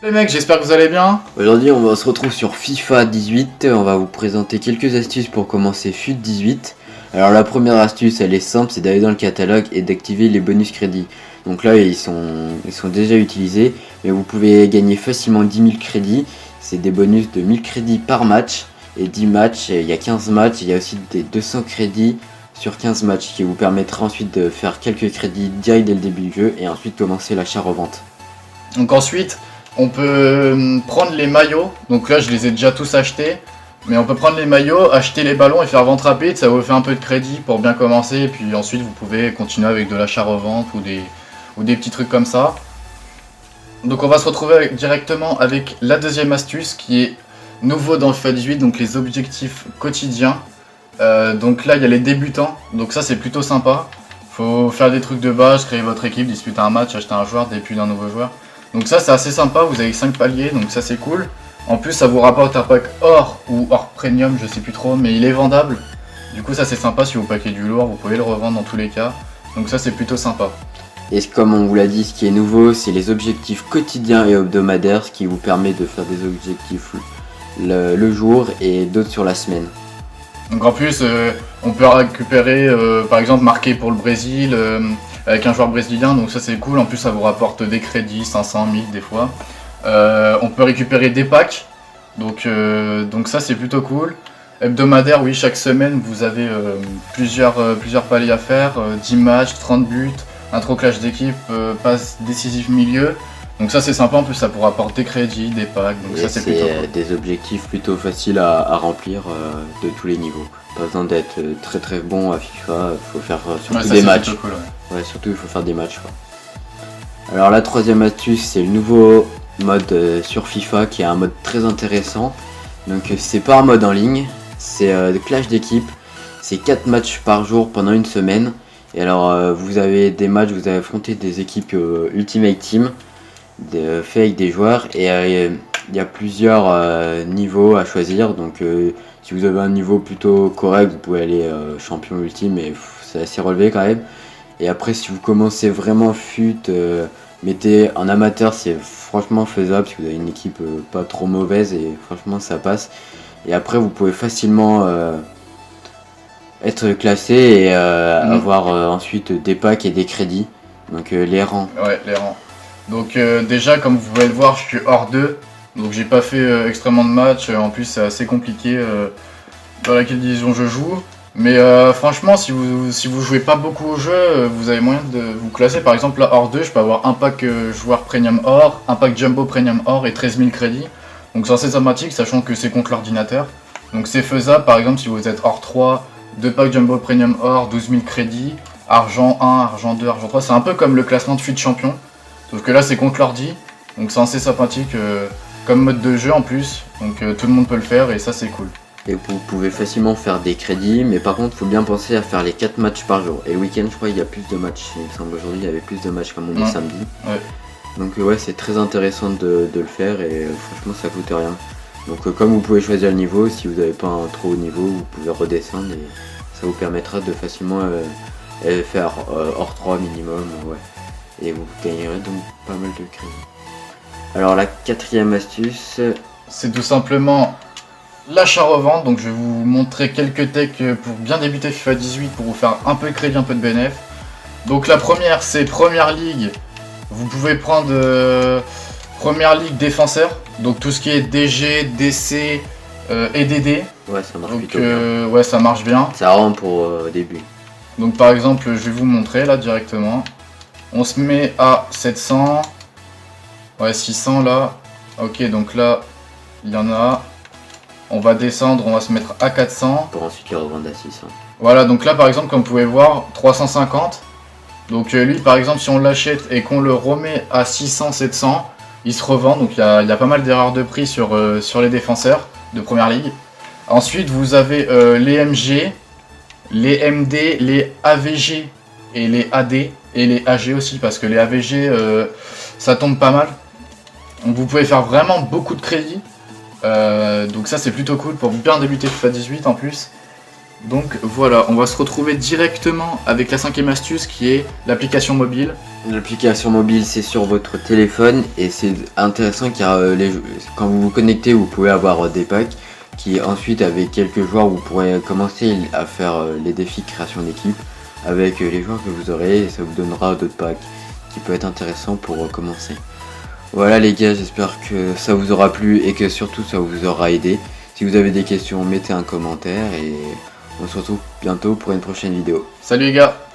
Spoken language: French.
Les mecs, j'espère que vous allez bien. Aujourd'hui, on se retrouve sur FIFA 18. On va vous présenter quelques astuces pour commencer FUT 18. Alors, la première astuce, elle est simple, c'est d'aller dans le catalogue et d'activer les bonus crédits. Donc là, ils sont déjà utilisés, mais vous pouvez gagner facilement 10 000 crédits. C'est des bonus de 1000 crédits par match et 10 matchs. Il y a 15 matchs, il y a aussi des 200 crédits sur 15 matchs qui vous permettra ensuite de faire quelques crédits direct dès le début du jeu et ensuite commencer l'achat-revente. Donc ensuite, on peut prendre les maillots. Donc là, je les ai déjà tous achetés. Mais on peut prendre les maillots, acheter les ballons et faire vente rapide. Ça vous fait un peu de crédit pour bien commencer. Et puis ensuite, vous pouvez continuer avec de l'achat-revente ou des petits trucs comme ça. Donc on va se retrouver directement avec la deuxième astuce qui est nouveau dans le FIFA 18. Donc les objectifs quotidiens. Donc là, il y a les débutants. Donc ça, c'est plutôt sympa. Faut faire des trucs de base, créer votre équipe, disputer un match, acheter un joueur, début d'un nouveau joueur. Donc ça, c'est assez sympa. Vous avez 5 paliers, donc ça, c'est cool. En plus, ça vous rapporte un pack or ou or premium, je sais plus trop, mais il est vendable. Du coup, ça, c'est sympa. Si vous paquez du lourd, vous pouvez le revendre dans tous les cas. Donc ça, c'est plutôt sympa. Et comme on vous l'a dit, ce qui est nouveau, c'est les objectifs quotidiens et hebdomadaires, ce qui vous permet de faire des objectifs le jour et d'autres sur la semaine. Donc en plus, on peut récupérer, par exemple, marqué pour le Brésil, avec un joueur brésilien, donc ça c'est cool. En plus, ça vous rapporte des crédits, 500, 1000 des fois. On peut récupérer des packs, donc ça c'est plutôt cool. Hebdomadaire, oui, chaque semaine vous avez plusieurs paliers à faire, 10 matchs, 30 buts, intro clash d'équipe, passe décisif milieu. Donc ça c'est sympa, en plus ça vous rapporte des crédits, des packs, donc Et ça c'est plutôt cool. des objectifs plutôt faciles à remplir de tous les niveaux. Pas besoin d'être très très bon à FIFA, il faut faire surtout Ouais, ça des c'est matchs. plutôt cool, ouais. Ouais, surtout il faut faire des matchs, quoi. Alors la troisième astuce, c'est le nouveau mode sur FIFA qui est un mode très intéressant. Donc c'est pas un mode en ligne, c'est clash d'équipe. C'est 4 matchs par jour pendant une semaine. Et alors vous avez des matchs, vous allez affronter des équipes Ultimate Team fait avec des joueurs et il y a plusieurs niveaux à choisir. Donc si vous avez un niveau plutôt correct, vous pouvez aller champion ultime, mais c'est assez relevé quand même. Et après, si vous commencez vraiment fut, mettez en amateur, c'est franchement faisable si vous avez une équipe pas trop mauvaise et franchement ça passe. Et après, vous pouvez facilement être classé et avoir ensuite des packs et des crédits. Donc les rangs. Ouais, les rangs. Donc déjà, comme vous pouvez le voir, je suis hors 2. Donc j'ai pas fait extrêmement de matchs. En plus, c'est assez compliqué dans laquelle division je joue. Mais franchement, si vous jouez pas beaucoup au jeu, vous avez moyen de vous classer. Par exemple, là, hors 2, je peux avoir un pack joueur premium or, un pack jumbo premium or et 13 000 crédits. Donc c'est assez sympathique, sachant que c'est contre l'ordinateur. Donc c'est faisable. Par exemple, si vous êtes hors 3, 2 packs jumbo premium or, 12 000 crédits, argent 1, argent 2, argent 3. C'est un peu comme le classement de FUT champion. Sauf que là c'est contre l'ordi, donc c'est assez sympathique comme mode de jeu en plus, donc tout le monde peut le faire et ça c'est cool. Et vous pouvez facilement faire des crédits, mais par contre, il faut bien penser à faire les 4 matchs par jour. Et le week-end, je crois, il y a plus de matchs. Il me semble aujourd'hui, il y avait plus de matchs comme on dit samedi. Ouais. Donc ouais, c'est très intéressant de le faire et franchement, ça coûte rien. Donc comme vous pouvez choisir le niveau, si vous n'avez pas un trop haut niveau, vous pouvez redescendre et ça vous permettra de facilement faire hors 3 minimum. Ouais. Et vous gagnerez donc pas mal de crédits. Alors la quatrième astuce, C'est tout simplement l'achat-revente, donc je vais vous montrer quelques techs pour bien débuter FIFA 18 pour vous faire un peu de crédit, un peu de bénéf. Donc la première c'est Première Ligue, vous pouvez prendre Première Ligue défenseur, donc tout ce qui est DG, DC et DD. ouais, ça marche Donc plutôt bien. ouais, ça marche bien. Ça rend pour début. Donc par exemple, je vais vous montrer là directement. On se met à 700. Ouais, 600 là. Ok, donc là, il y en a. On va descendre, on va se mettre à 400. Pour ensuite les revendre à 600. Voilà, donc là par exemple, comme vous pouvez voir, 350. Donc lui, par exemple, si on l'achète et qu'on le remet à 600, 700, il se revend. Donc il y a pas mal d'erreurs de prix sur les défenseurs de Première Ligue. Ensuite, vous avez les MG, les MD, les AVG et les AD. Et les AG aussi, parce que les AVG, ça tombe pas mal. Donc vous pouvez faire vraiment beaucoup de crédits. Donc ça c'est plutôt cool pour bien débuter FIFA 18 en plus. Donc voilà, on va se retrouver directement avec la 5e astuce qui est l'application mobile. L'application mobile, c'est sur votre téléphone et c'est intéressant car quand vous vous connectez, vous pouvez avoir des packs qui ensuite, avec quelques joueurs, vous pourrez commencer à faire les défis création d'équipe avec les joueurs que vous aurez et ça vous donnera d'autres packs qui peut être intéressant pour commencer. Voilà les gars, j'espère que ça vous aura plu et que surtout ça vous aura aidé. Si vous avez des questions, mettez un commentaire et on se retrouve bientôt pour une prochaine vidéo. Salut les gars!